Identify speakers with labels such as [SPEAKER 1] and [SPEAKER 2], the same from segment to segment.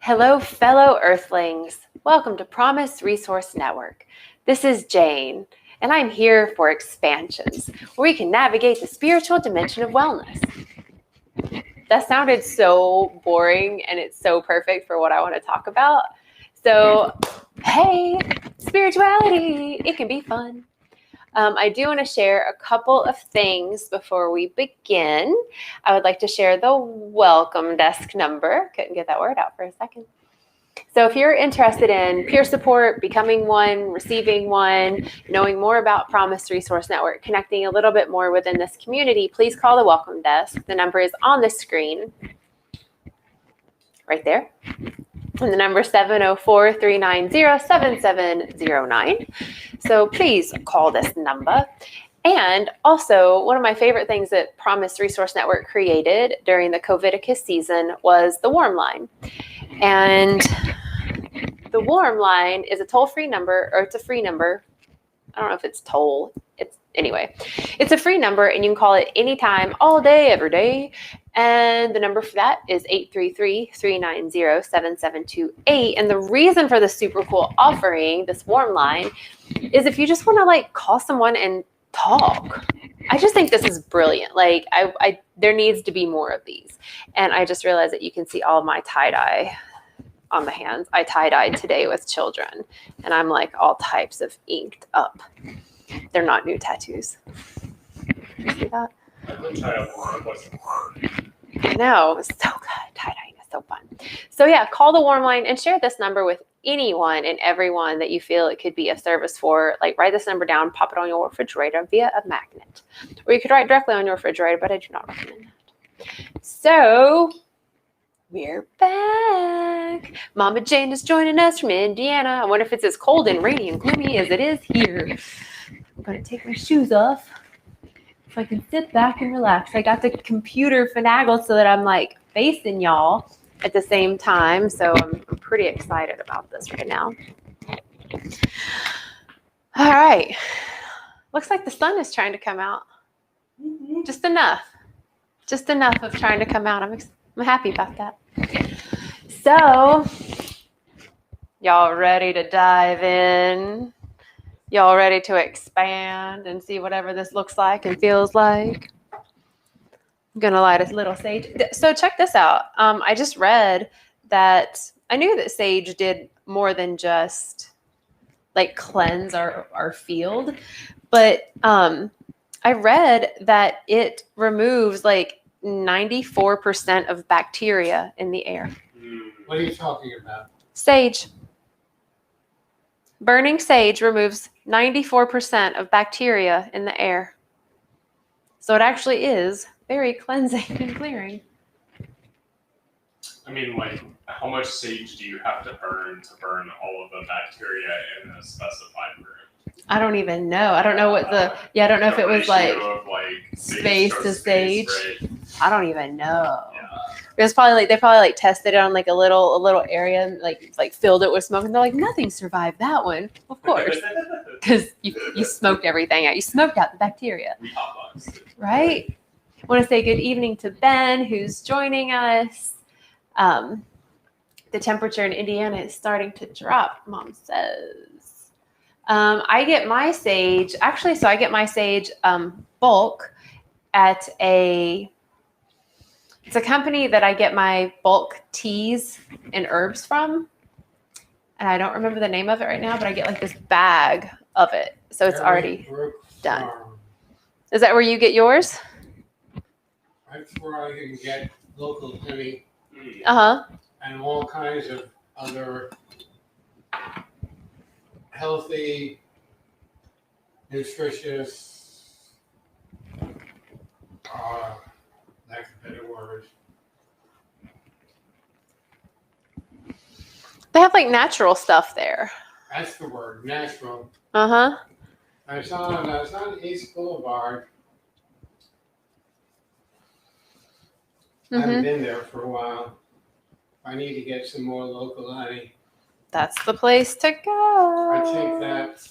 [SPEAKER 1] Hello, fellow Earthlings. Welcome to Promise Resource Network. This is Jane, and I'm here for Expansions, where we can navigate the spiritual dimension of wellness. That sounded so boring, and it's so perfect for what I want to talk about. So, hey, spirituality, it can be fun. I do want to share a couple of things before we begin. I would like to share the welcome desk number. Couldn't get that word out for a second. So if you're interested in peer support, becoming one, receiving one, knowing more about Promise Resource Network, connecting a little bit more within this community, please call the welcome desk. The number is on the screen right there. And the number is 704-390-7709. So please call this number. And also, one of my favorite things that Promise Resource Network created during the COVIDicus season was the Warm Line. And the Warm Line is a toll-free number, or it's a free number. I don't know if it's toll. It's a free number, and you can call it anytime, all day, every day. And the number for that is 833-390-7728. And the reason for this super cool offering, this Warm Line, is if you just want to call someone and talk. I just think this is brilliant. I there needs to be more of these. And I just realized that you can see all of my tie-dye on the hands. I tie-dyed today with children, and I'm all types of inked up. They're not new tattoos. You see that? I know, it's so good. Tie-dyeing is so fun. So yeah, call the Warm Line and share this number with anyone and everyone that you feel it could be of service for. Write this number down, pop it on your refrigerator via a magnet. Or you could write directly on your refrigerator, but I do not recommend that. So we're back. Mama Jane is joining us from Indiana. I wonder if it's as cold and rainy and gloomy as it is here. I'm going to take my shoes off so I can sit back and relax. I got the computer finagled so that I'm facing y'all at the same time. So I'm pretty excited about this right now. All right. Looks like the sun is trying to come out. Just enough of trying to come out. I'm happy about that. So, y'all ready to dive in? Y'all ready to expand and see whatever this looks like and feels like? I'm going to light a little sage. So check this out. I just read that I knew that sage did more than just cleanse our field, but I read that it removes 94% of bacteria in the air.
[SPEAKER 2] What are you talking about?
[SPEAKER 1] Sage. Burning sage removes 94% of bacteria in the air. So it actually is very cleansing and clearing.
[SPEAKER 3] I mean, how much sage do you have to burn all of the bacteria in a specified room?
[SPEAKER 1] I don't even know. I don't know what I don't know if it was space to sage. Right? I don't even know. Yeah. It was probably they tested it on a little area and filled it with smoke, and they're nothing survived that one. Of course, because you smoked everything out. You smoked out the bacteria.
[SPEAKER 3] We hotboxed it.
[SPEAKER 1] Right. I want to say good evening to Ben, who's joining us. The temperature in Indiana is starting to drop, Mom says. I get my sage, bulk at it's a company that I get my bulk teas and herbs from. And I don't remember the name of it right now, but I get this bag of it. So it's already done. Is that where you get yours?
[SPEAKER 2] That's where I can get local honey.
[SPEAKER 1] Uh-huh.
[SPEAKER 2] And all kinds of other healthy, nutritious, that's a better word.
[SPEAKER 1] They have natural stuff there.
[SPEAKER 2] That's the word, natural.
[SPEAKER 1] Uh-huh.
[SPEAKER 2] I was on East Boulevard. I haven't been there for a while. I need to get some more local honey.
[SPEAKER 1] That's the place to go.
[SPEAKER 2] I take that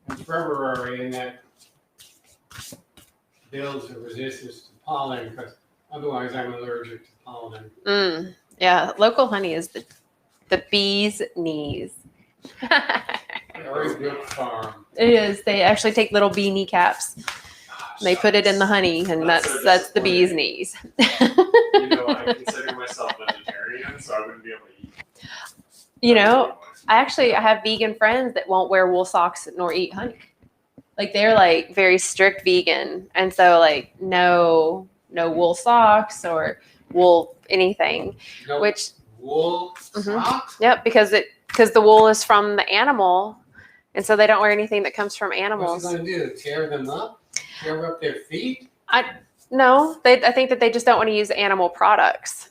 [SPEAKER 2] in February, and that builds a resistance to pollen, because otherwise I'm allergic to pollen.
[SPEAKER 1] Yeah, local honey is the The bee's knees.
[SPEAKER 2] Very good farm.
[SPEAKER 1] It is. They actually take little bee kneecaps. They put it in the honey, and that's the bee's knees.
[SPEAKER 3] You know, I consider myself vegetarian, so I wouldn't be able to eat.
[SPEAKER 1] You know, I have vegan friends that won't wear wool socks nor eat honey. Like they're like very strict vegan, and so like no wool socks or wool anything.
[SPEAKER 2] No
[SPEAKER 1] Which
[SPEAKER 2] wool socks?
[SPEAKER 1] yep, because the wool is from the animal, and so they don't wear anything that comes from animals.
[SPEAKER 2] What's he gonna do? Tear them up? Tear up their feet?
[SPEAKER 1] No, I think that they just don't want to use animal products,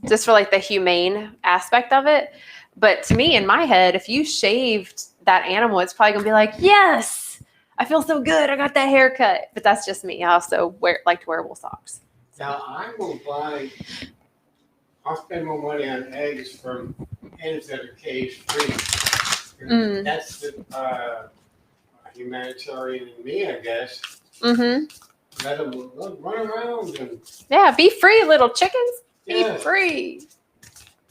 [SPEAKER 1] just for like the humane aspect of it. But to me, in my head, if you shaved that animal, it's probably gonna be like, yes, I feel so good. I got that haircut. But that's just me. I also like to wear wool socks.
[SPEAKER 2] Now I'll spend more money on eggs from hens that are cage free.
[SPEAKER 1] Mm.
[SPEAKER 2] That's the humanitarian in me, I guess.
[SPEAKER 1] Mm-hmm.
[SPEAKER 2] Let them run around and
[SPEAKER 1] Yeah, be free, little chickens. Be
[SPEAKER 2] yeah.
[SPEAKER 1] free.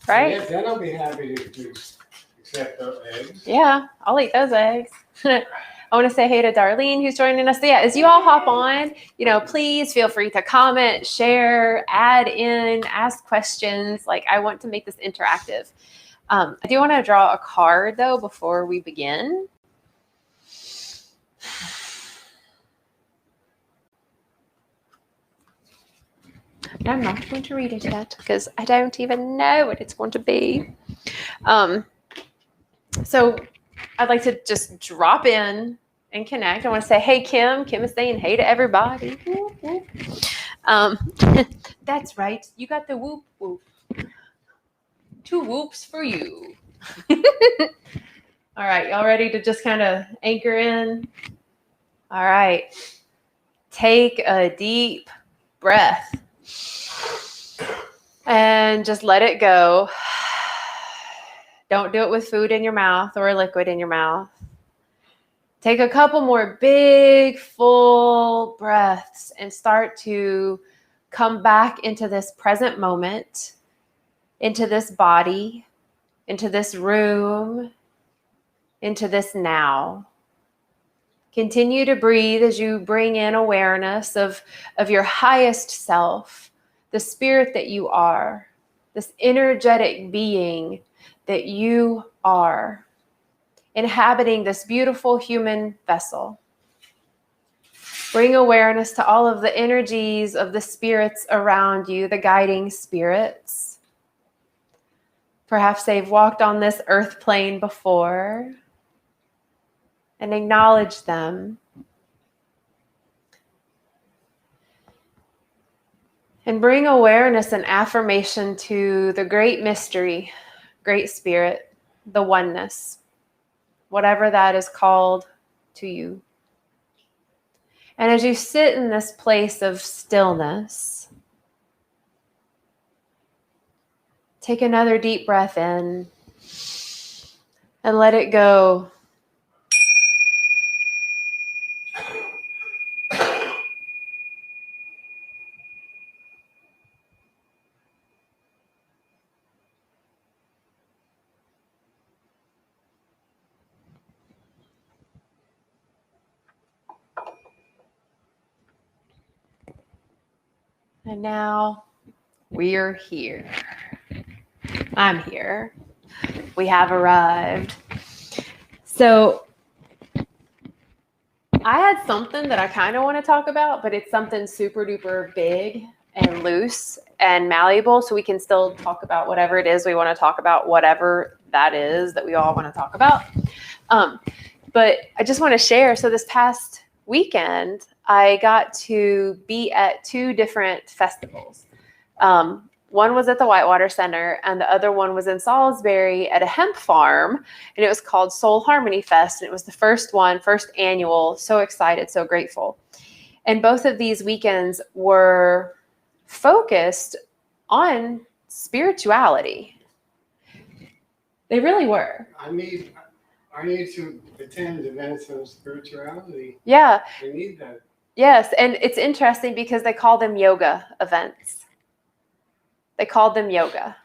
[SPEAKER 1] Right?
[SPEAKER 2] Yeah, then I'll be happy to accept those eggs.
[SPEAKER 1] Yeah, I'll eat those eggs. I want to say hey to Darlene who's joining us. So yeah, as you all hop on, please feel free to comment, share, add in, ask questions. Like I want to make this interactive. I do want to draw a card though before we begin. I'm not going to read it yet because I don't even know what it's going to be. So I'd like to just drop in and connect. I want to say, hey, Kim. Kim is saying hey to everybody. Whoop, whoop. That's right. You got the whoop, whoop. 2 whoops for you. All right. Y'all ready to just kind of anchor in? All right. Take a deep breath. And just let it go. Don't do it with food in your mouth or a liquid in your mouth. Take a couple more big, full breaths and start to come back into this present moment, into this body, into this room, into this now. Continue to breathe as you bring in awareness of your highest self, the spirit that you are, this energetic being that you are, inhabiting this beautiful human vessel. Bring awareness to all of the energies of the spirits around you, the guiding spirits. Perhaps they've walked on this earth plane before, and acknowledge them. And bring awareness and affirmation to the great mystery, great spirit, the oneness, whatever that is called to you. And as you sit in this place of stillness, take another deep breath in and let it go. And now we're here. I'm here. We have arrived. So I had something that I kind of want to talk about, but it's something super duper big and loose and malleable. So we can still talk about whatever it is we want to talk about, whatever that is that we all want to talk about. But I just want to share. So this past weekend, I got to be at 2 different festivals. One was at the Whitewater Center, and the other one was in Salisbury at a hemp farm, and it was called Soul Harmony Fest, and it was the first annual. So excited, so grateful. And both of these weekends were focused on spirituality. They really were.
[SPEAKER 2] I need to attend events on spirituality.
[SPEAKER 1] Yeah.
[SPEAKER 2] I need that.
[SPEAKER 1] Yes, and it's interesting because they call them yoga events. They called them yoga.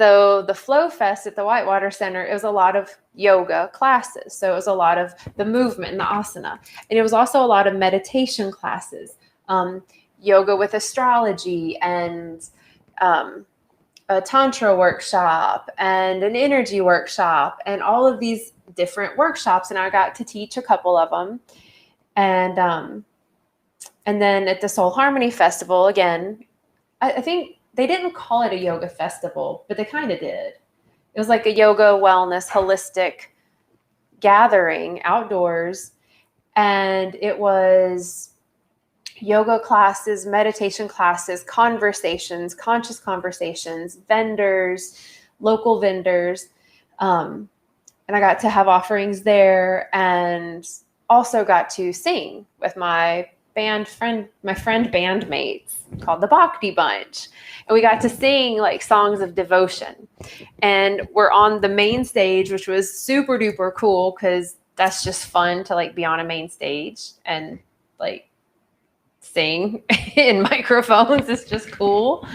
[SPEAKER 1] So the Flow Fest at the Whitewater Center, it was a lot of yoga classes. So it was a lot of the movement and the asana. And it was also a lot of meditation classes, yoga with astrology, and a tantra workshop and an energy workshop, and all of these different workshops. And I got to teach a couple of them. And then at the Soul Harmony Festival, again, I think they didn't call it a yoga festival, but they kind of did. It was like a yoga, wellness, holistic gathering outdoors. And it was yoga classes, meditation classes, conversations, conscious conversations, vendors, local vendors. And I got to have offerings there, and also got to sing with my friend bandmates called the Bhakti Bunch. And we got to sing like songs of devotion. And we're on the main stage, which was super duper cool, because that's just fun to like be on a main stage and like sing in microphones. It's just cool.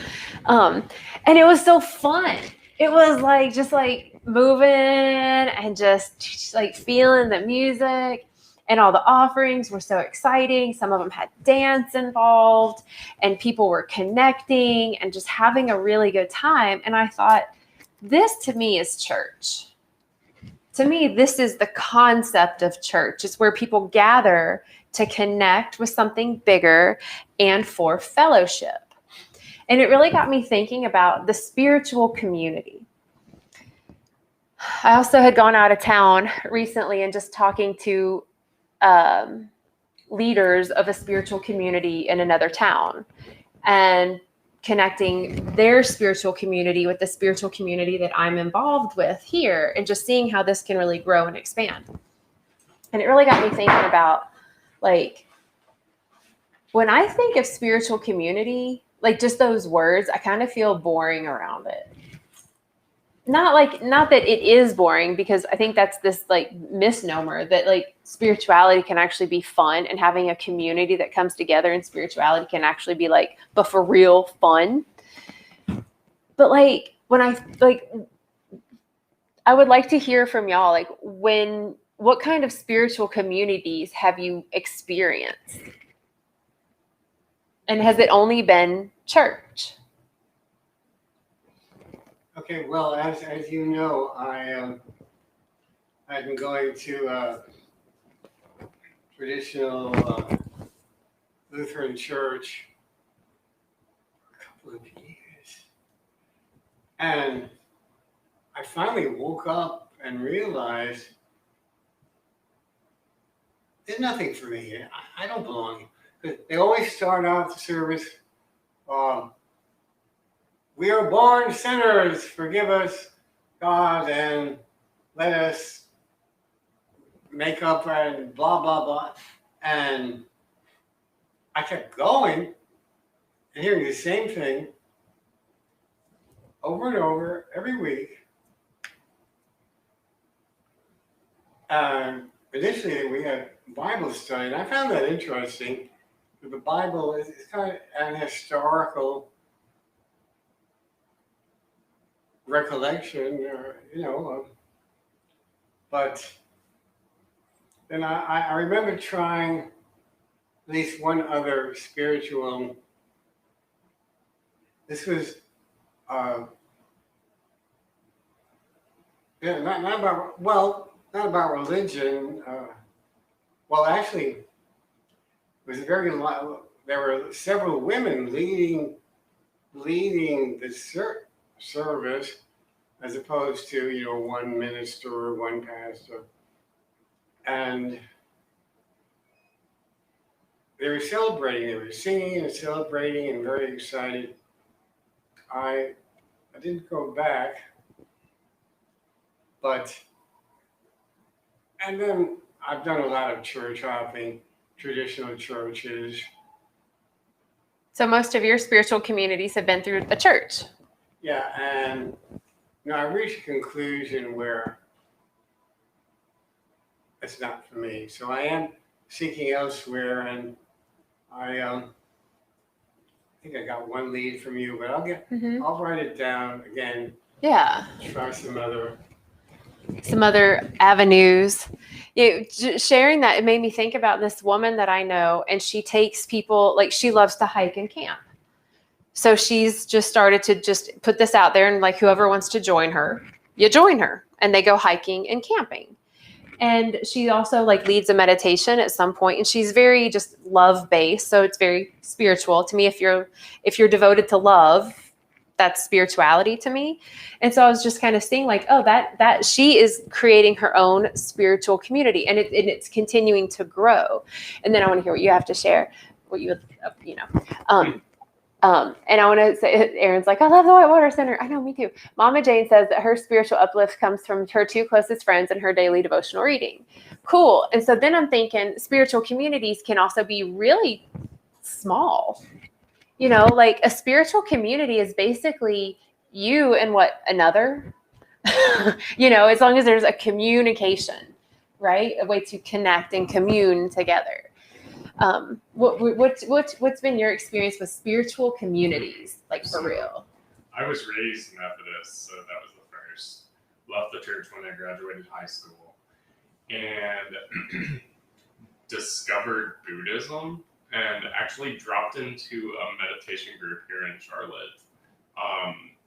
[SPEAKER 1] And it was so fun. It was like just like moving and just like feeling the music. And all the offerings were so exciting. Some of them had dance involved, and people were connecting and just having a really good time. And I thought, this to me is church. To me, this is the concept of church. It's where people gather to connect with something bigger and for fellowship. And it really got me thinking about the spiritual community. I also had gone out of town recently and just talking to leaders of a spiritual community in another town, and connecting their spiritual community with the spiritual community that I'm involved with here, and just seeing how this can really grow and expand. And it really got me thinking about, like, when I think of spiritual community, like just those words, I kind of feel boring around it. Not that it is boring, because I think that's this like misnomer that like spirituality can actually be fun, and having a community that comes together in spirituality can actually be like, but for real fun. But like, I would like to hear from y'all, like, what kind of spiritual communities have you experienced? And has it only been church?
[SPEAKER 2] Okay, well, as you know, I've been going to traditional Lutheran church for a couple of years, and I finally woke up and realized there's nothing for me here. I don't belong. They always start out the service, we are born sinners, forgive us, God, and let us make up, and blah, blah, blah. And I kept going and hearing the same thing over and over every week. And initially we had Bible study, and I found that interesting. The Bible is kind of an historical recollection, but then I remember trying at least one other spiritual. This was not about religion. Actually, it was there were several women leading the service, as opposed to one minister or one pastor, and they were celebrating. They were singing and celebrating and very excited. I didn't go back, and then I've done a lot of church hopping, traditional churches.
[SPEAKER 1] So most of your spiritual communities have been through a church.
[SPEAKER 2] Yeah, and I reached a conclusion where it's not for me. So I am seeking elsewhere, and I think I got one lead from you, but I'll write it down again.
[SPEAKER 1] Yeah.
[SPEAKER 2] try some other.
[SPEAKER 1] Avenues. Sharing that, it made me think about this woman that I know, and she takes people, like she loves to hike and camp. So she's just started to just put this out there, and like whoever wants to join her, you join her, and they go hiking and camping. And she also like leads a meditation at some point, and she's very just love based, so it's very spiritual to me. If you're devoted to love, that's spirituality to me. And so I was just kind of seeing like, oh, that she is creating her own spiritual community, and it's continuing to grow. And then I want to hear what you have to share, what you and I want to say, Aaron's like, I love the Whitewater Center. I know, me too. Mama Jane says that her spiritual uplift comes from her 2 closest friends and her daily devotional reading. Cool. And so then I'm thinking spiritual communities can also be really small. Like a spiritual community is basically you and another, as long as there's a communication, right? A way to connect and commune together. What's been your experience with spiritual communities, like for real?
[SPEAKER 3] I was raised Methodist, so that was the first. Left the church when I graduated high school, and discovered Buddhism, and actually dropped into a meditation group here in Charlotte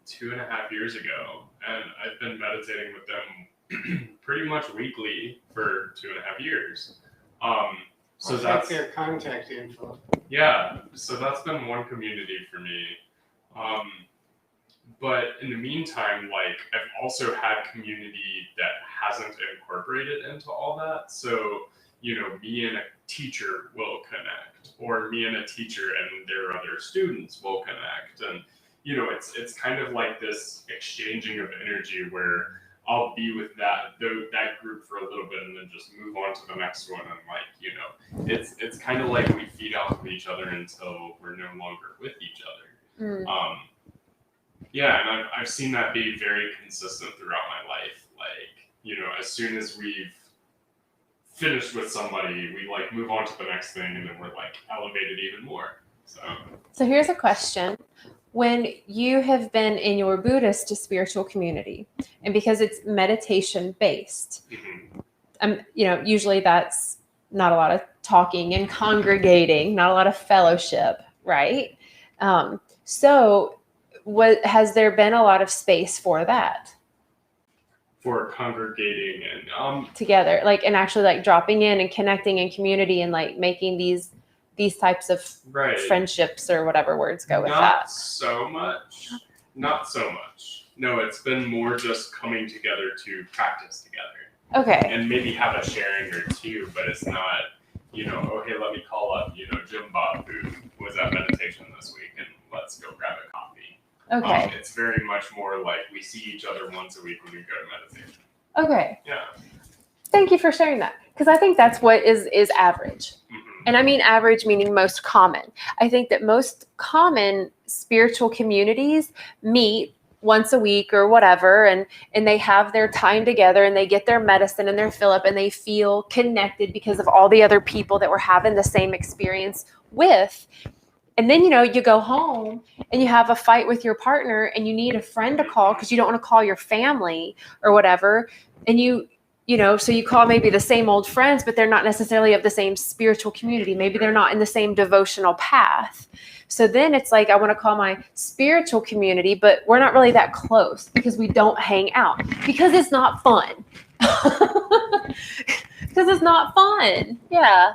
[SPEAKER 3] 2.5 years ago, and I've been meditating with them pretty much weekly for 2.5 years. So that's
[SPEAKER 2] their contact info.
[SPEAKER 3] Yeah, so that's been one community for me. But in the meantime, like I've also had community that hasn't incorporated into all that. So, me and a teacher will connect, or me and a teacher and their other students will connect. And, it's kind of like this exchanging of energy where I'll be with that group for a little bit and then just move on to the next one. And it's kind of like we feed off of each other until we're no longer with each other. And I've seen that be very consistent throughout my life. Like, as soon as we've finished with somebody, we like move on to the next thing, and then we're like elevated even more. So
[SPEAKER 1] here's a question. When you have been in your Buddhist to spiritual community, and because it's meditation based, usually that's not a lot of talking and congregating, not a lot of fellowship, right? So has there been a lot of space for that?
[SPEAKER 3] For congregating and
[SPEAKER 1] together, like, and actually like dropping in and connecting in community and like making these types of friendships, or whatever words go with that.
[SPEAKER 3] Not so much. No, it's been more just coming together to practice together.
[SPEAKER 1] Okay.
[SPEAKER 3] And maybe have a sharing or two, but it's not, okay, let me call up, Jim Bob, who was at meditation this week, and let's go grab a coffee.
[SPEAKER 1] Okay.
[SPEAKER 3] It's very much more like we see each other once a week when we go to meditation.
[SPEAKER 1] Okay.
[SPEAKER 3] Yeah.
[SPEAKER 1] Thank you for sharing that, because I think that's what is average.
[SPEAKER 3] Mm-hmm.
[SPEAKER 1] And I mean average meaning most common. I think that most common spiritual communities meet once a week or whatever, and they have their time together, and they get their medicine and their fill up, and they feel connected because of all the other people that we're having the same experience with. And then, you go home and you have a fight with your partner, and you need a friend to call because you don't want to call your family or whatever. And so you call maybe the same old friends, but they're not necessarily of the same spiritual community. Maybe they're not in the same devotional path. So then it's like, I want to call my spiritual community, but we're not really that close because we don't hang out, because it's not fun. Because it's not fun. Yeah.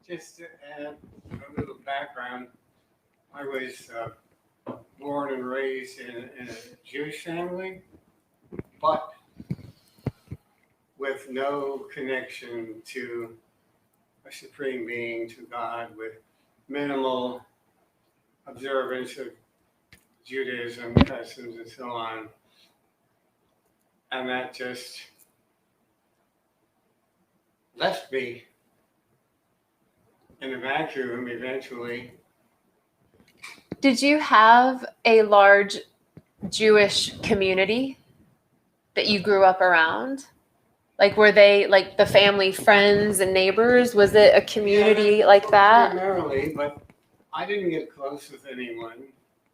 [SPEAKER 2] Just to add a little background, I was born and raised in a Jewish family, but with no connection to a supreme being, to God, with minimal observance of Judaism, customs, and so on. And that just left me in a vacuum eventually.
[SPEAKER 1] Did you have a large Jewish community that you grew up around? Like, were they like the family, friends, and neighbors? Was it a community like that?
[SPEAKER 2] Primarily, but I didn't get close with anyone.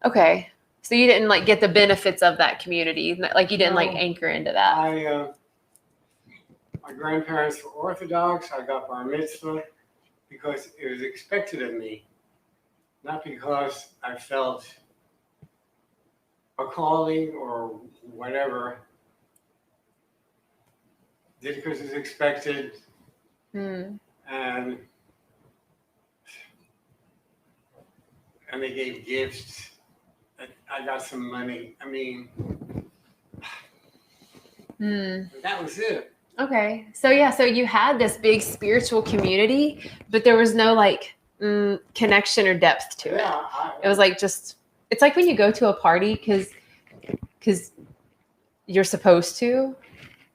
[SPEAKER 1] Okay. So you didn't like get the benefits of that community, like you didn't like
[SPEAKER 2] No.
[SPEAKER 1] anchor into that.
[SPEAKER 2] My grandparents were Orthodox. I got bar mitzvah because it was expected of me, not because I felt a calling or whatever. Did it because it was expected,
[SPEAKER 1] Hmm.
[SPEAKER 2] and they gave gifts. I got some money. I mean,
[SPEAKER 1] Hmm.
[SPEAKER 2] that was it.
[SPEAKER 1] Okay. So yeah, so you had this big spiritual community, but there was no like connection or depth to it.
[SPEAKER 2] Yeah,
[SPEAKER 1] It was like just it's like when you go to a party because you're supposed to,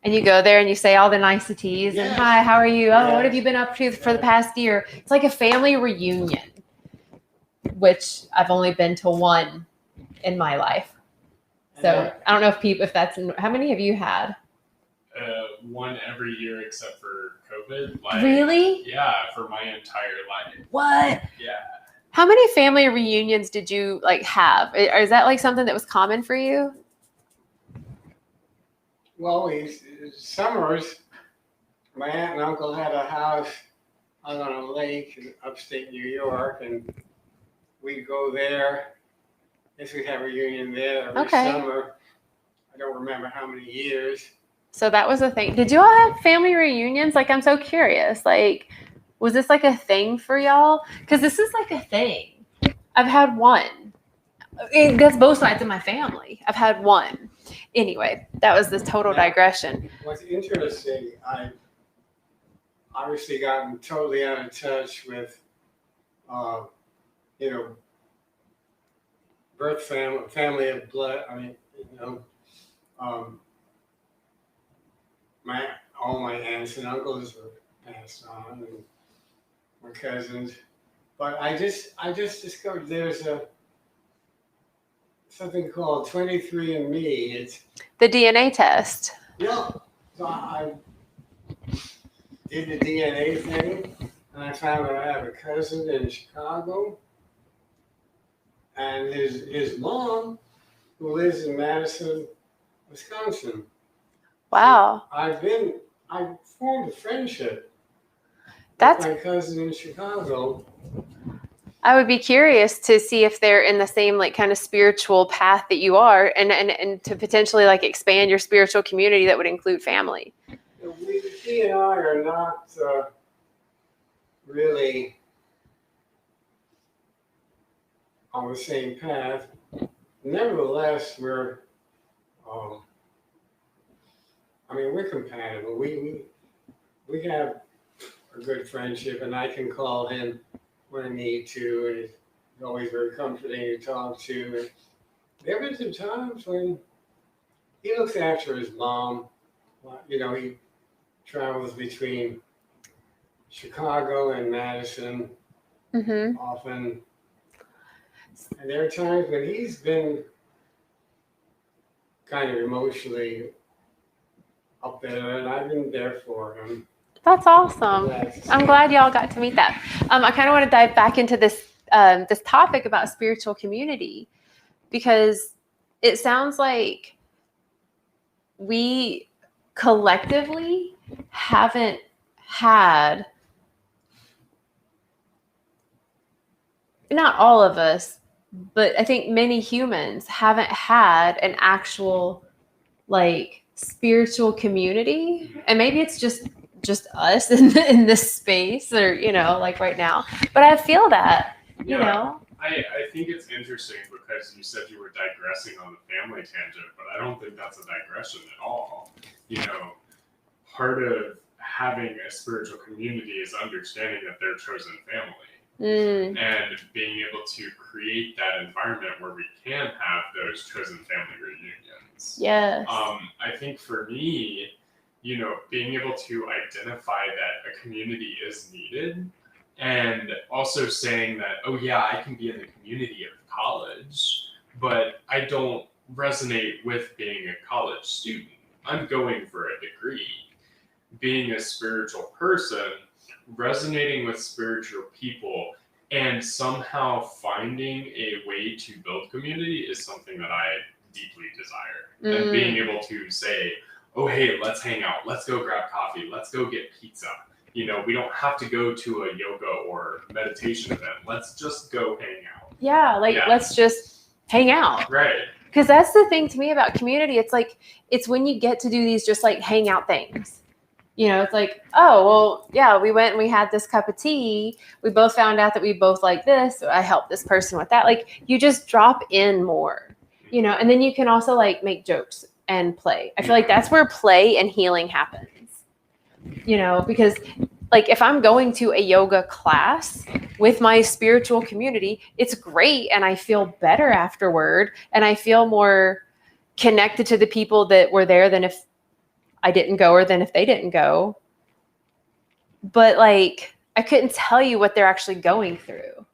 [SPEAKER 1] and you go there and you say all the niceties and
[SPEAKER 2] Yes.
[SPEAKER 1] hi, how are you? Oh, what have
[SPEAKER 2] Yes.
[SPEAKER 1] you been up to for the past year? It's like a family reunion, which I've only been to one in my life. So I don't know if that's how many have you had?
[SPEAKER 3] One every year except for COVID. Like,
[SPEAKER 1] Really?
[SPEAKER 3] Yeah, for my entire life.
[SPEAKER 1] What?
[SPEAKER 3] Yeah.
[SPEAKER 1] How many family reunions did you like have? Is that like something that was common for you?
[SPEAKER 2] Well, summers, my aunt and uncle had a house out on a lake in upstate New York, and we'd go there. Guess we'd have a reunion there every
[SPEAKER 1] Okay.
[SPEAKER 2] summer. I don't remember how many years.
[SPEAKER 1] So that was a thing. Did you all have family reunions? Like, I'm so curious. Like, was this like a thing for y'all? Because this is like a thing. I've had one. That's both sides of my family. I've had one. Anyway, that was this total
[SPEAKER 2] Yeah.
[SPEAKER 1] digression.
[SPEAKER 2] What's interesting, I obviously gotten totally out of touch with, you know, birth family of blood. I mean, all my aunts and uncles were passed on, and my cousins. But I just discovered there's something called 23andMe. It's
[SPEAKER 1] The DNA test.
[SPEAKER 2] So I did the DNA thing, and I found that I have a cousin in Chicago, and his mom, who lives in Madison, Wisconsin.
[SPEAKER 1] Wow.
[SPEAKER 2] So I formed a friendship
[SPEAKER 1] That's
[SPEAKER 2] with my cousin in Chicago.
[SPEAKER 1] I would be curious to see if they're in the same like kind of spiritual path that you are and to potentially like expand your spiritual community that would include family.
[SPEAKER 2] He and I are not really on the same path. Nevertheless, we're compatible. We have a good friendship, and I can call him when I need to, and he's always very comforting to talk to. And there have been some times when he looks after his mom. You know, he travels between Chicago and Madison often. And there are times when he's been kind of emotionally up there, and I've been there for him.
[SPEAKER 1] That's awesome. I'm glad y'all got to meet that. I kind of want to dive back into this this topic about spiritual community, because it sounds like we collectively haven't had, not all of us, but I think many humans haven't had an actual like spiritual community. And maybe it's just us in this space, or like right now, but I feel that
[SPEAKER 3] I think it's interesting because you said you were digressing on the family tangent, but I don't think that's a digression at all. Part of having a spiritual community is understanding that they're chosen family and being able to create that environment where we can have those chosen family reunions.
[SPEAKER 1] Yes.
[SPEAKER 3] I think for me, being able to identify that a community is needed, and also saying that, oh yeah, I can be in the community of college, but I don't resonate with being a college student. I'm going for a degree. Being a spiritual person, resonating with spiritual people, And somehow finding a way to build community is something that I deeply desire. And being able to say, oh, hey, let's hang out. Let's go grab coffee. Let's go get pizza. You know, we don't have to go to a yoga or meditation event. Let's just go hang out.
[SPEAKER 1] Yeah, like let's just hang out.
[SPEAKER 3] Right.
[SPEAKER 1] Because that's the thing to me about community. It's like, it's when you get to do these just like hang out things. You know, it's like, oh, well, yeah, we went and we had this cup of tea. We both found out that we both like this. So I helped this person with that. Like, you just drop in more, you know, and then you can also like make jokes and play. I feel like that's where play and healing happens, you know, because like if I'm going to a yoga class with my spiritual community, it's great. And I feel better afterward. And I feel more connected to the people that were there than if I didn't go or than if they didn't go. But like, I couldn't tell you what they're actually going through.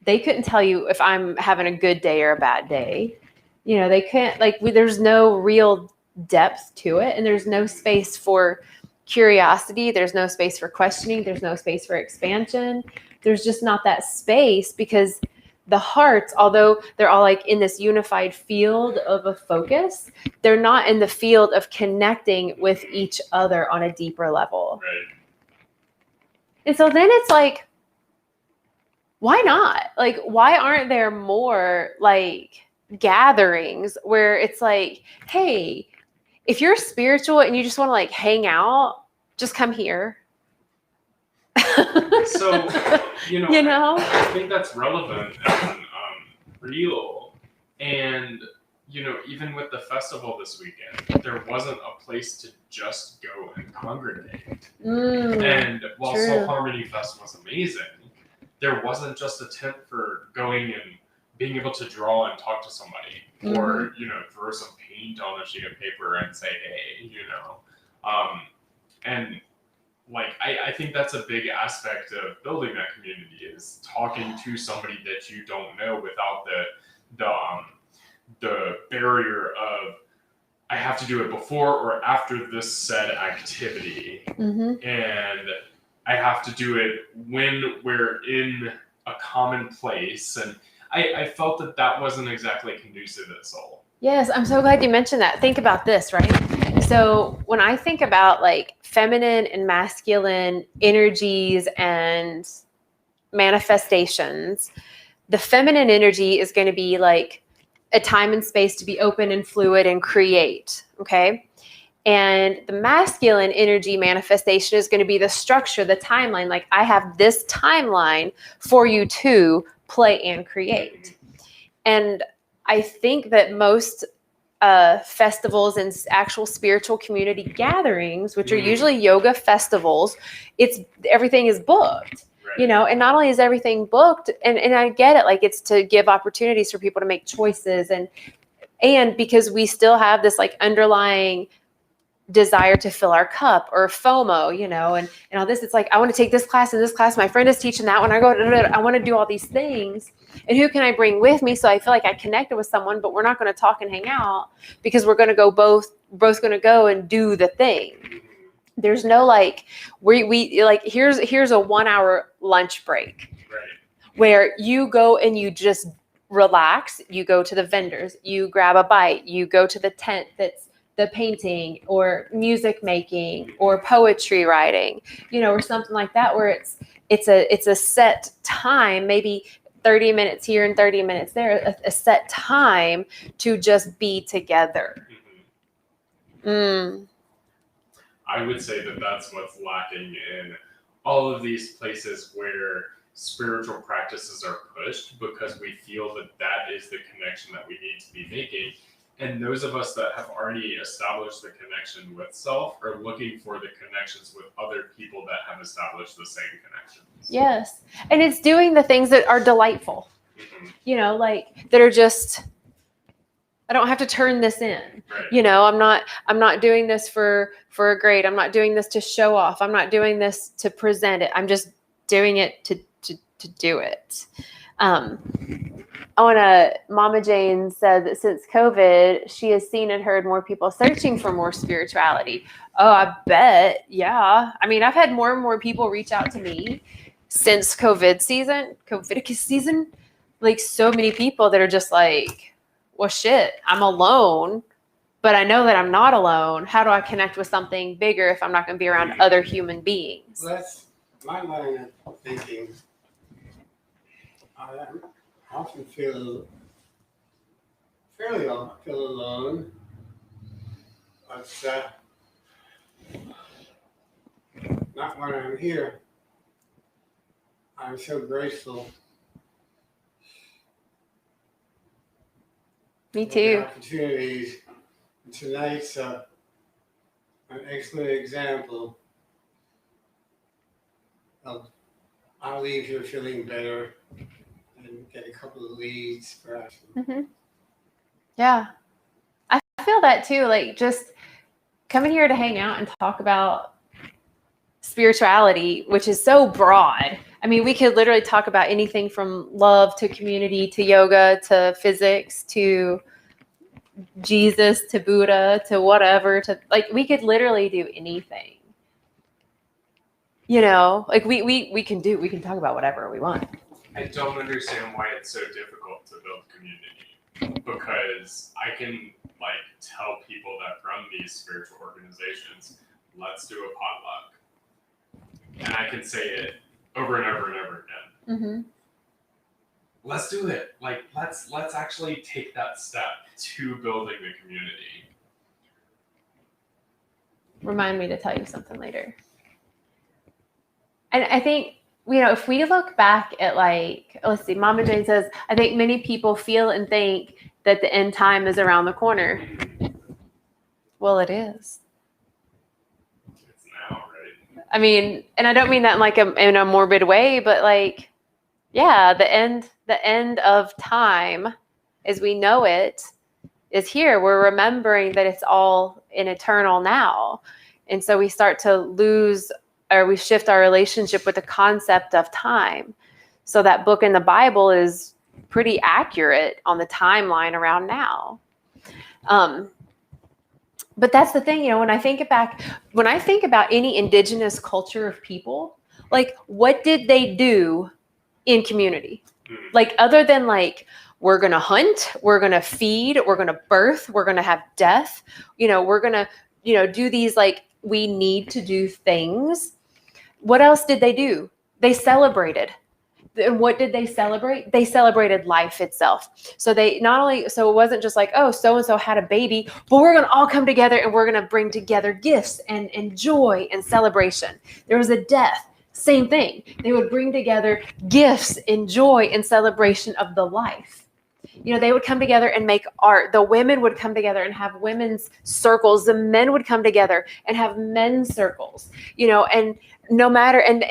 [SPEAKER 1] They couldn't tell you if I'm having a good day or a bad day. You know, they can't, like, there's no real depth to it. And there's no space for curiosity. There's no space for questioning. There's no space for expansion. There's just not that space because the hearts, although they're all like in this unified field of a focus, they're not in the field of connecting with each other on a deeper level.
[SPEAKER 3] Right.
[SPEAKER 1] And so then it's like, why not? Like, why aren't there more like gatherings where it's like, hey, if you're spiritual and you just want to like hang out, just come here.
[SPEAKER 3] So, you know, I think that's relevant and real. And, you know, even with the festival this weekend, there wasn't a place to just go and congregate. And while
[SPEAKER 1] true.
[SPEAKER 3] Soul Harmony Fest was amazing, there wasn't just a tent for going and being able to draw and talk to somebody or, you know, throw some paint on a sheet of paper and say, hey, you know. And like, I think that's a big aspect of building that community is talking to somebody that you don't know without the barrier of I have to do it before or after this said activity. And I have to do it when we're in a common place. And I felt that wasn't exactly conducive at Soul.
[SPEAKER 1] Yes, I'm so glad you mentioned that. Think about this, right? So when I think about like feminine and masculine energies and manifestations, the feminine energy is going to be like a time and space to be open and fluid and create, okay? And the masculine energy manifestation is going to be the structure, the timeline. Like I have this timeline for you to play and create. And I think that most festivals and actual spiritual community gatherings, which are usually yoga festivals, everything is booked, right. You know, and not only is everything booked, and I get it, like it's to give opportunities for people to make choices and because we still have this like underlying desire to fill our cup or FOMO, you know, and all this, it's like, I want to take this class and this class. My friend is teaching that one. I want to do all these things. And who can I bring with me? So I feel like I connected with someone, but we're not going to talk and hang out because we're going to go both going to go and do the thing. There's no like, we like, here's a 1 hour lunch break, right, where you go and you just relax. You go to the vendors, you grab a bite, you go to the tent that's the painting or music making or poetry writing, you know, or something like that, where it's a set time, maybe 30 minutes here and 30 minutes there, a set time to just be together.
[SPEAKER 3] I would say that that's what's lacking in all of these places where spiritual practices are pushed, because we feel that is the connection that we need to be making. And those of us that have already established the connection with self are looking for the connections with other people that have established the same connections.
[SPEAKER 1] Yes. And it's doing the things that are delightful, you know, like that are just, I don't have to turn this in, right. You know, I'm not doing this for a grade. I'm not doing this to show off. I'm not doing this to present it. I'm just doing it to do it. Mama Jane said that since COVID, she has seen and heard more people searching for more spirituality. Oh, I bet. Yeah. I mean, I've had more and more people reach out to me since Covidicus season, like so many people that are just like, well, shit, I'm alone, but I know that I'm not alone. How do I connect with something bigger if I'm not going to be around other human beings?
[SPEAKER 2] Well, that's my line of thinking. I often feel alone, but not when I'm here. I'm so grateful
[SPEAKER 1] Me
[SPEAKER 2] for the
[SPEAKER 1] too.
[SPEAKER 2] opportunities. Tonight's an excellent example of I'll leave here feeling better and get a couple of leads perhaps.
[SPEAKER 1] Mm-hmm. Yeah. I feel that too. Like just coming here to hang out and talk about spirituality, which is so broad. I mean, we could literally talk about anything from love to community to yoga to physics to Jesus to Buddha to whatever, to like we could literally do anything. You know, like we can talk about whatever we want.
[SPEAKER 3] I don't understand why it's so difficult to build community, because I can like tell people that run these spiritual organizations, let's do a potluck. And I can say it over and over and over again.
[SPEAKER 1] Mm-hmm.
[SPEAKER 3] Let's do it. Like let's actually take that step to building the community.
[SPEAKER 1] Remind me to tell you something later. And I think, you know, if we look back at like, let's see, Mama Jane says, I think many people feel and think that the end time is around the corner. Well, it is.
[SPEAKER 3] It's now, right?
[SPEAKER 1] I mean, and I don't mean that in like in a morbid way, but like, yeah, the end of time as we know it is here. We're remembering that it's all in eternal now. And so we start to lose, or we shift our relationship with the concept of time. So that book in the Bible is pretty accurate on the timeline around now. But that's the thing, you know, when I think about any indigenous culture of people, like what did they do in community? Like other than like, we're going to hunt, we're going to feed, we're going to birth, we're going to have death, you know, we're going to, you know, do these like, we need to do things. What else did they do? They celebrated. And what did they celebrate? They celebrated life itself. So they not only, so it wasn't just like, oh, so-and-so had a baby, but we're going to all come together and we're going to bring together gifts and joy and celebration. There was a death. Same thing. They would bring together gifts and joy and celebration of the life. You know, they would come together and make art. The women would come together and have women's circles. The men would come together and have men's circles, you know, and no matter, and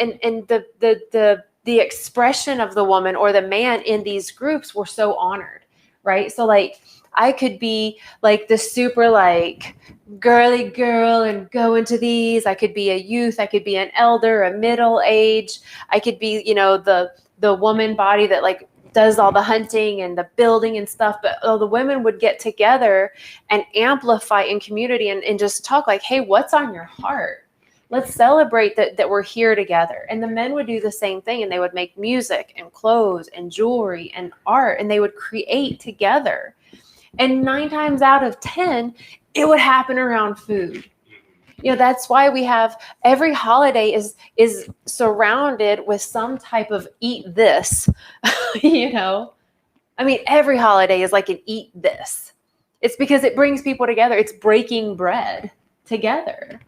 [SPEAKER 1] the expression of the woman or the man in these groups were so honored, right? So like, I could be like the super like girly girl and go into these. I could be a youth. I could be an elder, a middle age. I could be, you know, the woman body that like does all the hunting and the building and stuff. But the women would get together and amplify in community and just talk like, hey, what's on your heart? Let's celebrate that we're here together. And the men would do the same thing. And they would make music and clothes and jewelry and art. And they would create together. And 9 times out of 10, it would happen around food. You know, that's why we have every holiday is surrounded with some type of eat this, you know. I mean, every holiday is like an eat this. It's because it brings people together. It's breaking bread together.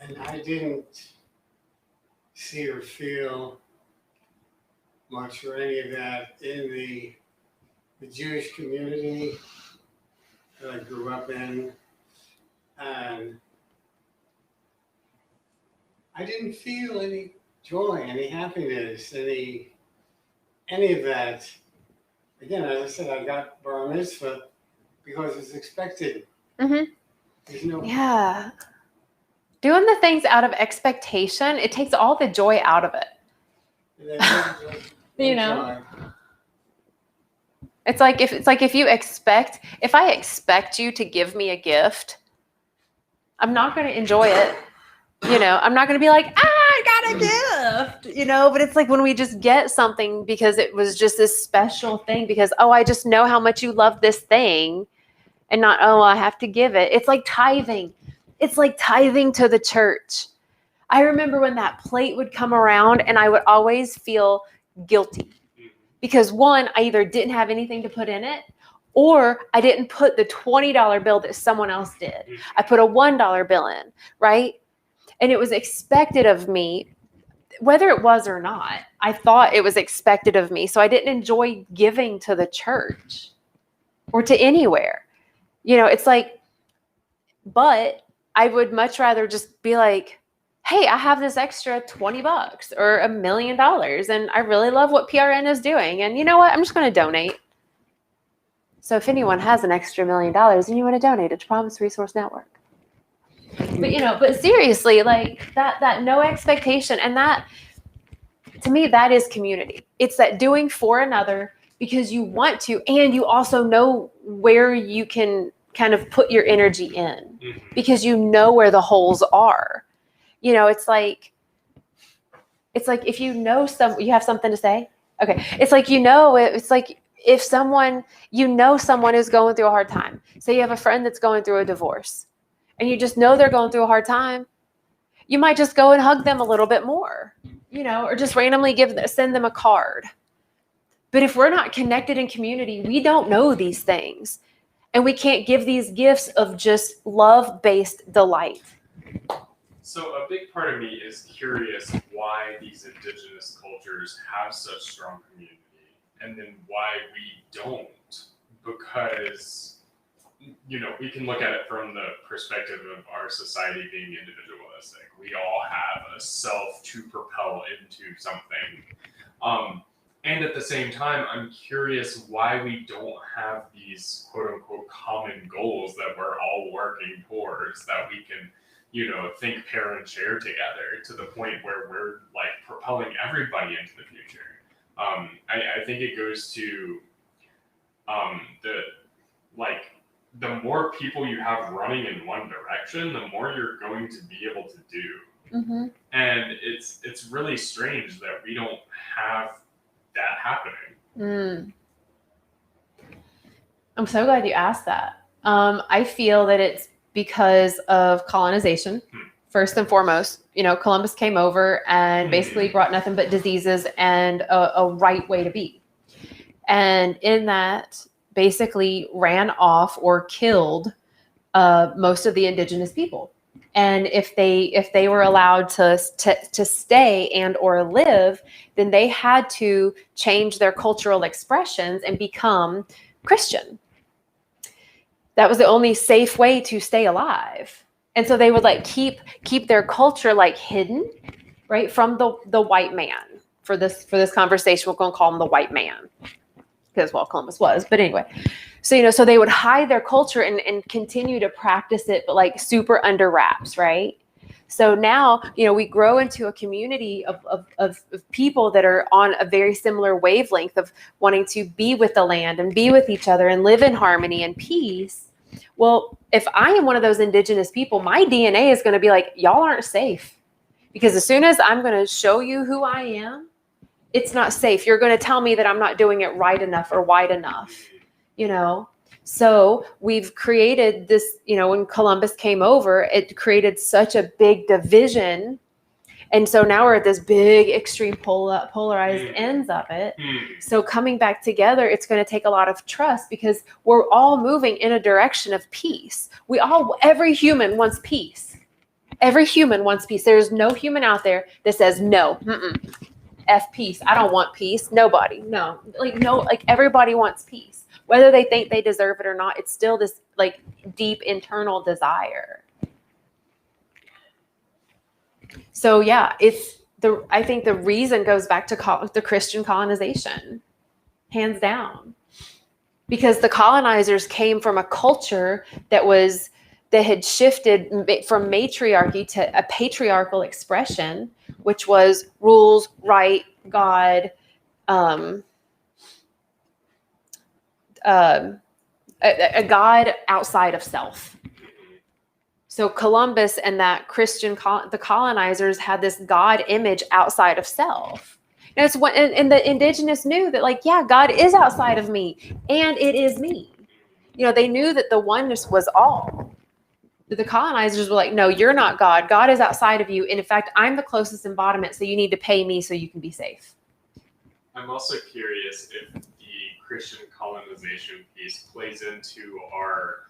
[SPEAKER 2] And I didn't see or feel much or any of that in the Jewish community that I grew up in. And I didn't feel any joy, any happiness, any of that. Again, as I said, I got bar mitzvah because it's expected.
[SPEAKER 1] Mm-hmm.
[SPEAKER 2] There's no
[SPEAKER 1] Yeah. Doing the things out of expectation, it takes all the joy out of it. You know? It's like if I expect you to give me a gift, I'm not going to enjoy it. You know, I'm not going to be like, I got a gift, but it's like when we just get something because it was just this special thing because, oh, I just know how much you love this thing and not, oh, I have to give it. It's like tithing. It's like tithing to the church. I remember when that plate would come around and I would always feel guilty because one, I either didn't have anything to put in it or I didn't put the $20 bill that someone else did. I put a $1 bill in, right? And it was expected of me, whether it was or not. I thought it was expected of me. So I didn't enjoy giving to the church or to anywhere. It's like, but I would much rather just be like, hey, I have this extra $20 or $1 million and I really love what PRN is doing. And you know what? I'm just going to donate. So if anyone has an extra $1 million and you want to donate it to Promise Resource Network. But seriously, like that no expectation. And that, to me, that is community. It's that doing for another because you want to, and you also know where you can kind of put your energy in because you know where the holes are. It's like if you have something to say. Okay. It's like, it's like if someone is going through a hard time. Say you have a friend that's going through a divorce and you just know they're going through a hard time. You might just go and hug them a little bit more, or just randomly send them a card. But if we're not connected in community, we don't know these things. And we can't give these gifts of just love-based delight.
[SPEAKER 3] So a big part of me is curious why these indigenous cultures have such strong community and then why we don't. Because, we can look at it from the perspective of our society being individualistic. We all have a self to propel into something. And at the same time, I'm curious why we don't have these quote unquote common goals that we're all working towards, that we can, think, pair, and share together to the point where we're like propelling everybody into the future. I think it goes to the more people you have running in one direction, the more you're going to be able to do.
[SPEAKER 1] Mm-hmm.
[SPEAKER 3] And it's really strange that we don't have that happening.
[SPEAKER 1] I'm so glad you asked that. I feel that it's because of colonization, first and foremost. Columbus came over and basically brought nothing but diseases and a right way to be. And in that, basically ran off or killed most of the indigenous people. And if they were allowed to stay and or live, then they had to change their cultural expressions and become Christian. That was the only safe way to stay alive. And so they would like keep their culture like hidden, right, from the white man. For this conversation, we're going to call him the white man because, well, Columbus was. But anyway, so they would hide their culture and continue to practice it, but like super under wraps, right? So now, we grow into a community of people that are on a very similar wavelength of wanting to be with the land and be with each other and live in harmony and peace. Well, if I am one of those indigenous people, my DNA is going to be like, y'all aren't safe. Because as soon as I'm going to show you who I am, it's not safe. You're going to tell me that I'm not doing it right enough or wide enough, So we've created this, when Columbus came over, it created such a big division. And so now we're at this big extreme polarized ends of it. So coming back together, it's going to take a lot of trust because we're all moving in a direction of peace. Every human wants peace. Every human wants peace. There's no human out there that says no. F peace. I don't want peace. Nobody. No. Everybody wants peace. Whether they think they deserve it or not, it's still this like deep internal desire. So yeah, I think the reason goes back to the Christian colonization, hands down, because the colonizers came from a culture that had shifted from matriarchy to a patriarchal expression, which was rules, right, God, a God outside of self. So Columbus and that the colonizers had this God image outside of self. And it's what, and the indigenous knew that, like, yeah, God is outside of me, and it is me. They knew that the oneness was all. The colonizers were like, no, you're not God. God is outside of you. And in fact, I'm the closest embodiment, so you need to pay me so you can be safe.
[SPEAKER 3] I'm also curious if the Christian colonization piece plays into our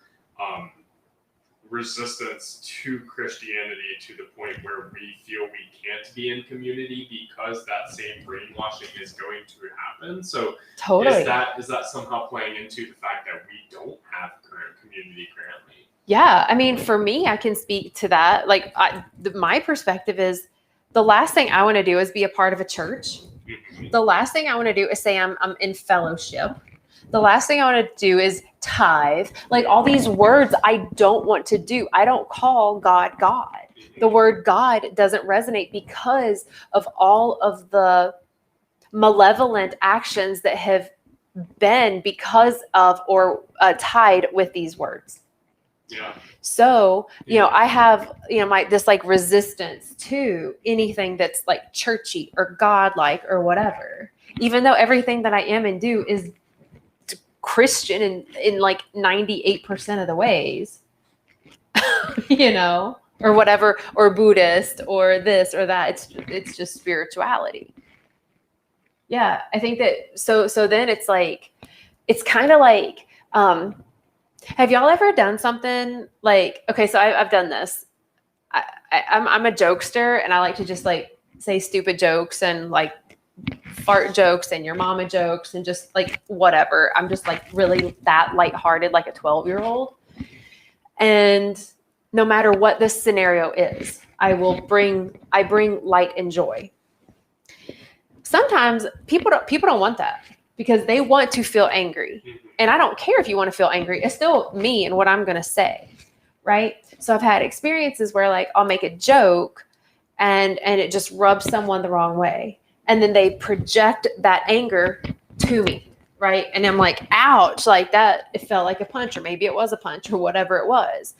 [SPEAKER 3] resistance to Christianity to the point where we feel we can't be in community because that same brainwashing is going to happen. So
[SPEAKER 1] Totally.
[SPEAKER 3] is that somehow playing into the fact that we don't have current community currently?
[SPEAKER 1] Yeah, I mean, for me, I can speak to that. Like, my perspective is the last thing I want to do is be a part of a church. The last thing I want to do is say I'm in fellowship. The last thing I want to do is tithe. Like, all these words I don't want to do. I don't call God God. The word God doesn't resonate because of all of the malevolent actions that have been because of or tied with these words.
[SPEAKER 3] Yeah.
[SPEAKER 1] So, I have, this like resistance to anything that's like churchy or godlike or whatever, even though everything that I am and do is Christian in like 98% of the ways, or whatever, or Buddhist or this or that. It's just spirituality. Yeah. I think that, so then it's like, it's kind of like, have y'all ever done something like, okay, so I've done this. I'm a jokester, and I like to just like say stupid jokes and like fart jokes and your mama jokes and just like whatever. I'm just like really that lighthearted, like a 12-year-old. And no matter what this scenario is, I bring light and joy. Sometimes people don't want that because they want to feel angry. And I don't care if you want to feel angry. It's still me and what I'm going to say, right? So I've had experiences where like I'll make a joke and it just rubs someone the wrong way. And then they project that anger to me, right? And I'm like, ouch, like that, it felt like a punch, or maybe it was a punch or whatever it was.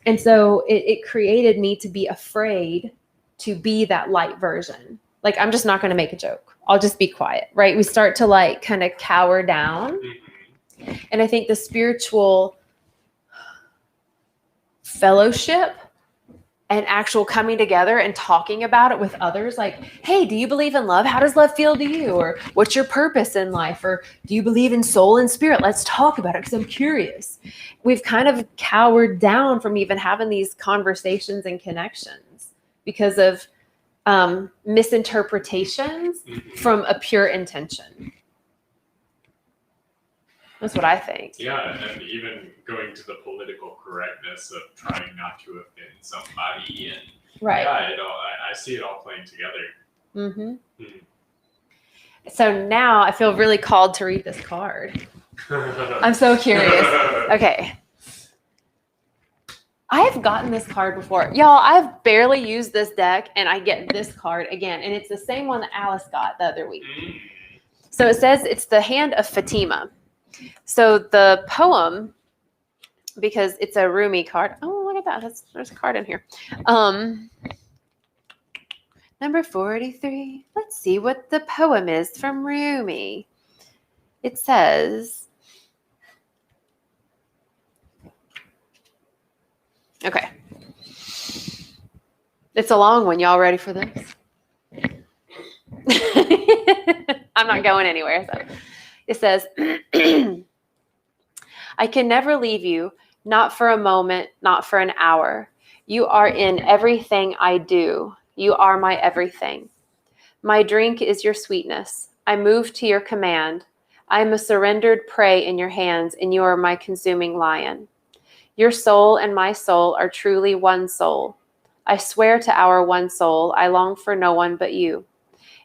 [SPEAKER 1] And so it created me to be afraid to be that light version. Like, I'm just not going to make a joke. I'll just be quiet, right? We start to like kind of cower down. And I think the spiritual fellowship and actual coming together and talking about it with others, like, hey, do you believe in love? How does love feel to you? Or what's your purpose in life? Or do you believe in soul and spirit? Let's talk about it because I'm curious. We've kind of cowered down from even having these conversations and connections because of misinterpretations from a pure intention. That's what I think.
[SPEAKER 3] Yeah, and even going to the political correctness of trying not to offend somebody, and
[SPEAKER 1] right.
[SPEAKER 3] Yeah, I see it all playing together.
[SPEAKER 1] Mm-hmm. So now I feel really called to read this card. I'm so curious. Okay. I have gotten this card before. Y'all, I've barely used this deck, and I get this card again. And it's the same one that Alice got the other week. So it says it's the Hand of Fatima. So the poem, because it's a Rumi card. Oh, look at that. There's a card in here. Number 43. Let's see what the poem is from Rumi. It says, okay. It's a long one. Y'all ready for this? I'm not going anywhere. So. It says, I can never leave you, not for a moment, not for an hour. You are in everything I do. You are my everything. My drink is your sweetness. I move to your command. I am a surrendered prey in your hands, and you are my consuming lion. Your soul and my soul are truly one soul. I swear to our one soul, I long for no one but you.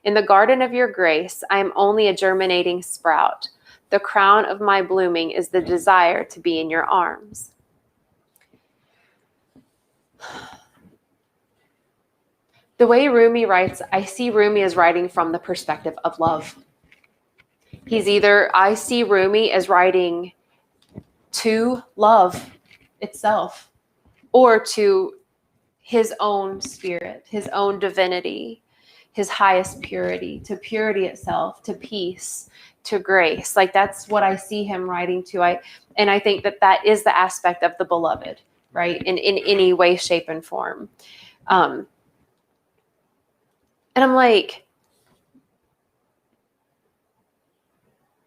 [SPEAKER 1] In the garden of your grace, I am only a germinating sprout. The crown of my blooming is the desire to be in your arms. The way Rumi writes, I see Rumi as writing from the perspective of love. I see Rumi as writing to love itself, or to his own spirit, his own divinity, his highest purity, to purity itself, to peace, to grace. Like that's what I see him writing to. And I think that is the aspect of the beloved, right? In any way, shape, and form. And I'm like,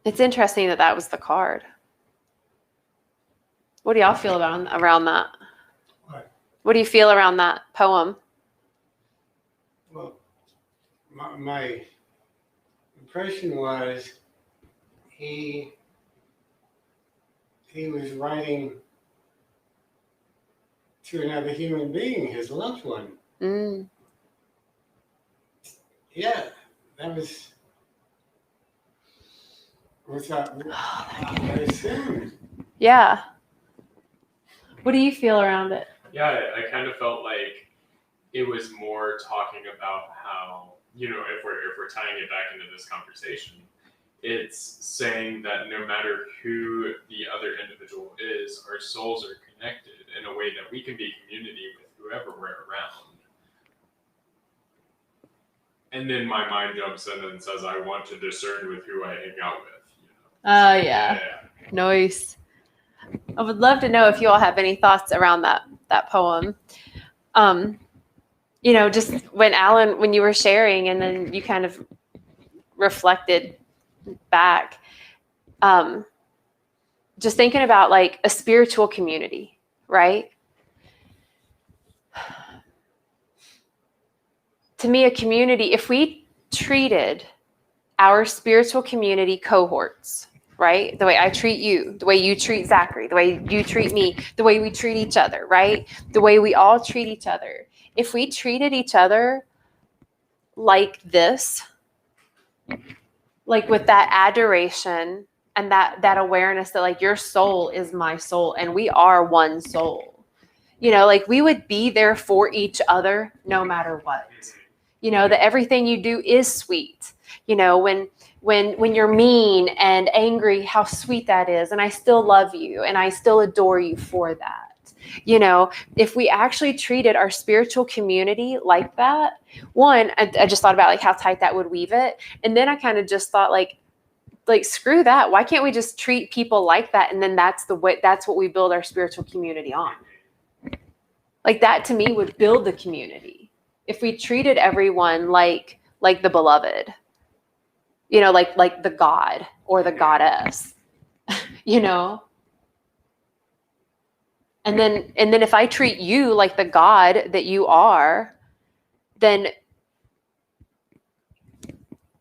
[SPEAKER 1] it's interesting that was the card. What do y'all feel around that? What do you feel around that poem?
[SPEAKER 2] Well, my impression was he was writing to another human being, his loved one.
[SPEAKER 1] Mm.
[SPEAKER 2] Yeah, that was I assumed.
[SPEAKER 1] Yeah. What do you feel around it?
[SPEAKER 3] Yeah, I kind of felt like it was more talking about how, you know, if we're tying it back into this conversation, it's saying that no matter who the other individual is, our souls are connected in a way that we can be community with whoever we're around. And then my mind jumps in and says, I want to discern with who I hang out with. You know?
[SPEAKER 1] Yeah. Nice. I would love to know if you all have any thoughts around that poem. You know, just when you were sharing and then you kind of reflected back, just thinking about like a spiritual community, right? To me, a community, if we treated our spiritual community cohorts, right? The way I treat you, the way you treat Zachary, the way you treat me, the way we treat each other, right? The way we all treat each other. If we treated each other like this, like with that adoration and that awareness that like your soul is my soul and we are one soul, you know, like we would be there for each other no matter what. You know, that everything you do is sweet. You know, when you're mean and angry, how sweet that is. And I still love you and I still adore you for that. You know, if we actually treated our spiritual community like that, one, I just thought about like how tight that would weave it. And then I kind of just thought like screw that. Why can't we just treat people like that? And then that's what we build our spiritual community on. Like that to me would build the community. If we treated everyone like the beloved, you know, like the God or the goddess, you know, and then if I treat you like the God that you are, then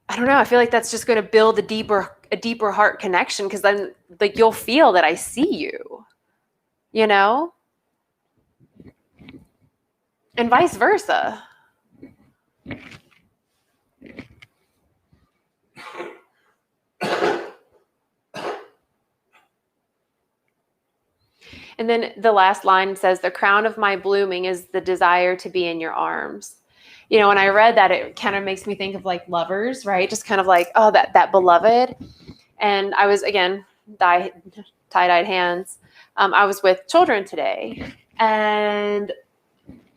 [SPEAKER 1] I don't know. I feel like that's just going to build a deeper heart connection because then like you'll feel that I see you, you know, and vice versa. And then the last line says, the crown of my blooming is the desire to be in your arms. You know, when I read that, it kind of makes me think of like lovers, right? Just kind of like, oh, that beloved. And I was, again, tie-dyed hands. I was with children today and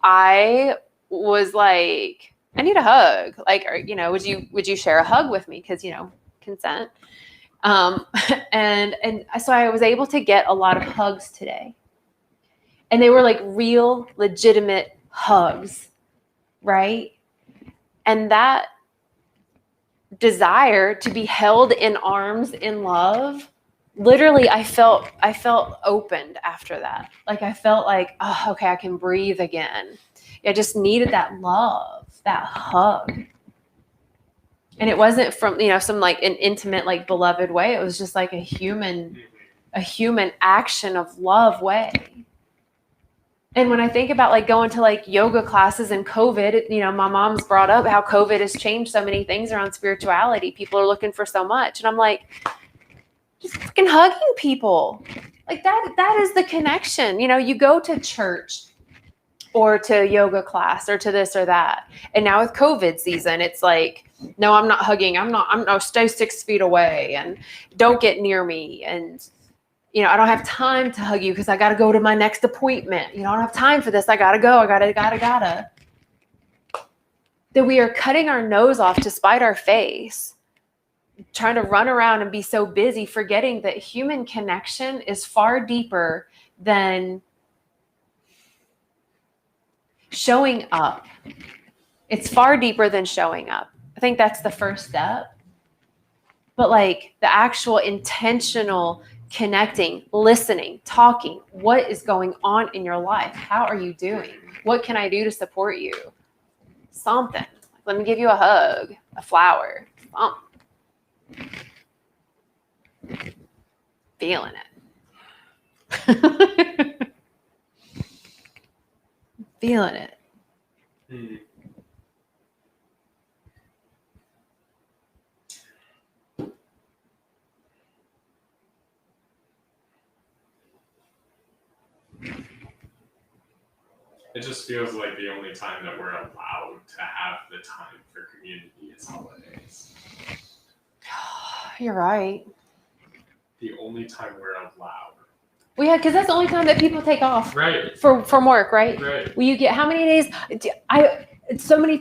[SPEAKER 1] I was like, I need a hug. Like, or, you know, would you share a hug with me? Cause you know, consent. And so I was able to get a lot of hugs today and they were like real legitimate hugs. Right. And that desire to be held in arms in love, literally I felt opened after that. Like I felt like, oh, okay, I can breathe again. I just needed that love, that hug. And it wasn't from, you know, some like an intimate, like beloved way. It was just like a human action of love way. And when I think about like going to like yoga classes and COVID, you know, my mom's brought up how COVID has changed so many things around spirituality. People are looking for so much. And I'm like, just fucking hugging people. Like that is the connection. You know, you go to church or to yoga class or to this or that. And now with COVID season, it's like, no, I'm not hugging. I'm no, stay 6 feet away and don't get near me. And I don't have time to hug you because I got to go to my next appointment. I don't have time for this. I got to go. I gotta. That we are cutting our nose off to spite our face, trying to run around and be so busy, forgetting that human connection is far deeper than showing up. It's far deeper than showing up. I think that's the first step. But like the actual intentional connecting, listening, talking, what is going on in your life? How are you doing? What can I do to support you? Something. Let me give you a hug, a flower, something. Feeling it. Feeling it.
[SPEAKER 3] It just feels like the only time that we're allowed to have the time for community is holidays.
[SPEAKER 1] You're right.
[SPEAKER 3] The only time we're allowed.
[SPEAKER 1] Well, yeah, because that's the only time that people take off.
[SPEAKER 3] Right.
[SPEAKER 1] From work, right?
[SPEAKER 3] Right.
[SPEAKER 1] Well, you get how many days? So many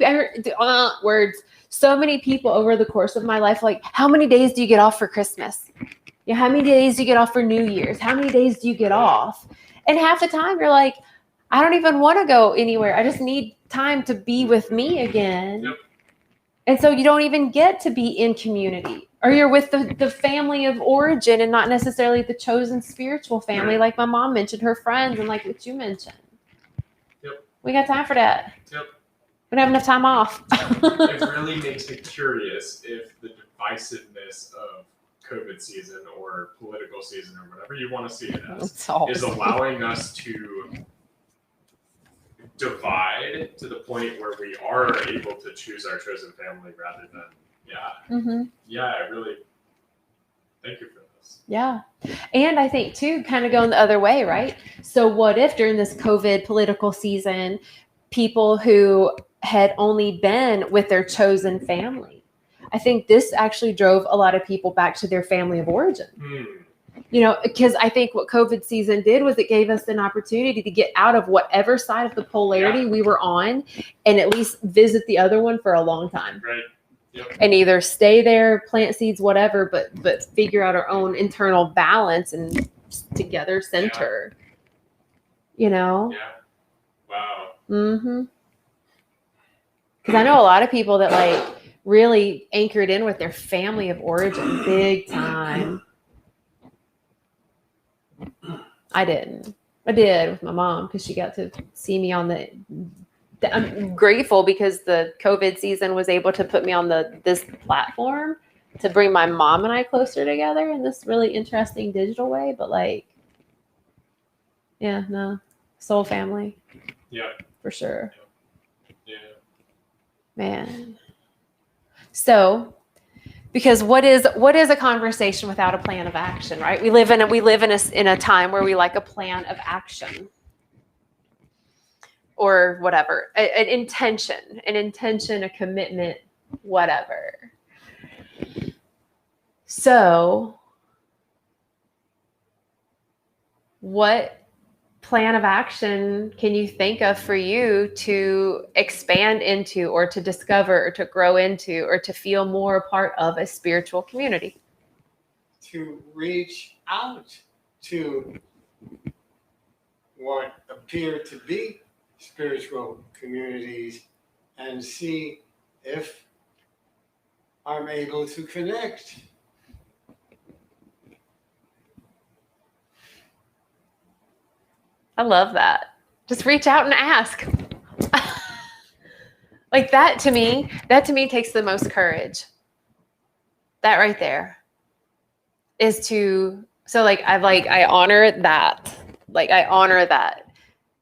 [SPEAKER 1] people over the course of my life, like, how many days do you get off for Christmas? Yeah, how many days do you get off for New Year's? How many days do you get off? And half the time you're like, I don't even want to go anywhere. I just need time to be with me again.
[SPEAKER 3] Yep.
[SPEAKER 1] And so you don't even get to be in community. Or you're with the family of origin and not necessarily the chosen spiritual family, like my mom mentioned, her friends, and like what you mentioned.
[SPEAKER 3] Yep.
[SPEAKER 1] We got time for that.
[SPEAKER 3] Yep.
[SPEAKER 1] We don't have enough time off.
[SPEAKER 3] It really makes me curious if the divisiveness of COVID season or political season or whatever you want to see it as is allowing us to divide to the point where we are able to choose our chosen family rather than, I really thank you for this.
[SPEAKER 1] Yeah. And I think too, kind of going the other way, right? So what if during this COVID political season, people who had only been with their chosen family, I think this actually drove a lot of people back to their family of origin. Because I think what COVID season did was it gave us an opportunity to get out of whatever side of the polarity we were on and at least visit the other one for a long time.
[SPEAKER 3] Right. Yep.
[SPEAKER 1] And either stay there, plant seeds, whatever, but figure out our own internal balance and together center.
[SPEAKER 3] Yeah. Wow.
[SPEAKER 1] Mm-hmm. Because I know a lot of people that like really anchored in with their family of origin big time. I didn't. I did with my mom because she got to see me on the. I'm grateful because the COVID season was able to put me on this platform to bring my mom and I closer together in this really interesting digital way. But like, soul family.
[SPEAKER 3] Yeah.
[SPEAKER 1] For sure.
[SPEAKER 3] Yeah.
[SPEAKER 1] Man. So. Because what is a conversation without a plan of action, right? We live in a time where we like a plan of action, or whatever, an intention, a commitment, whatever. So, what plan of action can you think of for you to expand into or to discover or to grow into or to feel more a part of a spiritual community?
[SPEAKER 2] To reach out to what appear to be spiritual communities and see if I'm able to connect.
[SPEAKER 1] I love that. Just reach out and ask. Like that to me takes the most courage. That right there is I honor that. Like I honor that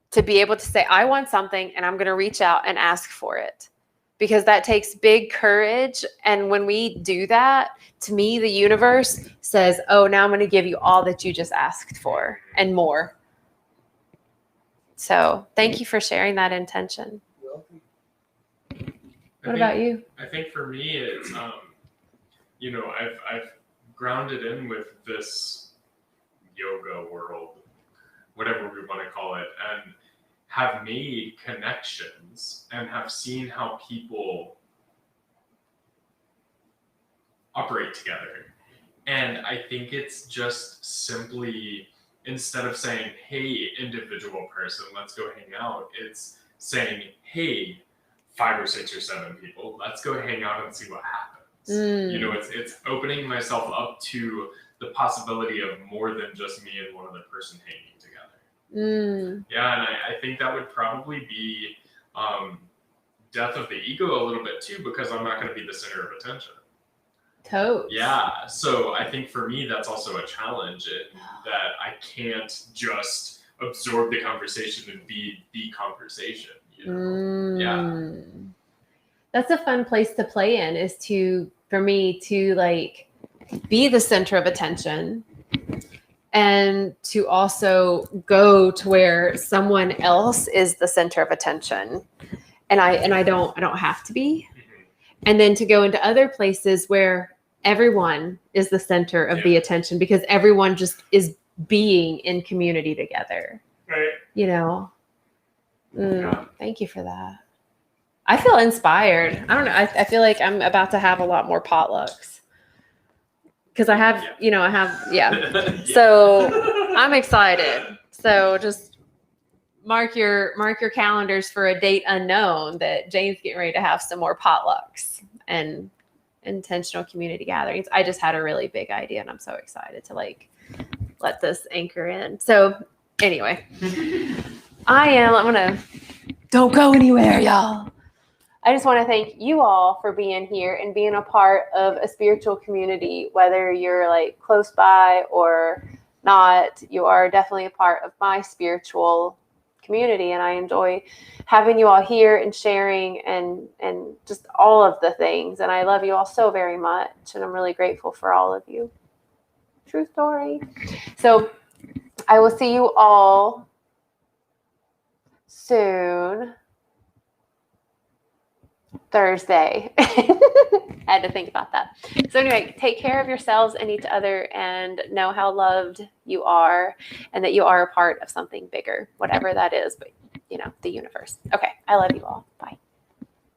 [SPEAKER 1] to be able to say, I want something and I'm going to reach out and ask for it, because that takes big courage. And when we do that, to me, the universe says, oh, now I'm going to give you all that you just asked for and more. So thank you for sharing that intention.
[SPEAKER 2] Welcome.
[SPEAKER 1] What about you?
[SPEAKER 3] I think for me, it's, I've grounded in with this yoga world, whatever we want to call it, and have made connections and have seen how people operate together. And I think it's just simply, instead of saying, hey, individual person, let's go hang out, it's saying, hey, 5 or 6 or 7 people, let's go hang out and see what happens. You know, it's opening myself up to the possibility of more than just me and one other person hanging together. Yeah, and I think that would probably be death of the ego a little bit too, because I'm not going to be the center of attention.
[SPEAKER 1] Totes.
[SPEAKER 3] Yeah, so I think for me that's also a challenge, that I can't just absorb the conversation and be the conversation. You know? Yeah.
[SPEAKER 1] That's a fun place to play in, is for me to like be the center of attention, and to also go to where someone else is the center of attention, and I don't have to be, and then to go into other places where everyone is the center of the attention, because everyone just is being in community together.
[SPEAKER 3] Right.
[SPEAKER 1] You know. Thank you for that. I feel inspired. I don't know. I feel like I'm about to have a lot more potlucks, because I have, So I'm excited. So just mark your calendars for a date unknown that Jane's getting ready to have some more potlucks and intentional community gatherings. I just had a really big idea, and I'm so excited to like let this anchor in. So anyway, don't go anywhere, y'all. I just want to thank you all for being here and being a part of a spiritual community, whether you're like close by or not. You are definitely a part of my spiritual community, and I enjoy having you all here and sharing and just all of the things. And I love you all so very much, and I'm really grateful for all of you. True story. So I will see you all soon. Thursday. I had to think about that. So anyway, take care of yourselves and each other, and know how loved you are, and that you are a part of something bigger, whatever that is, but the universe. Okay. I love you all. Bye.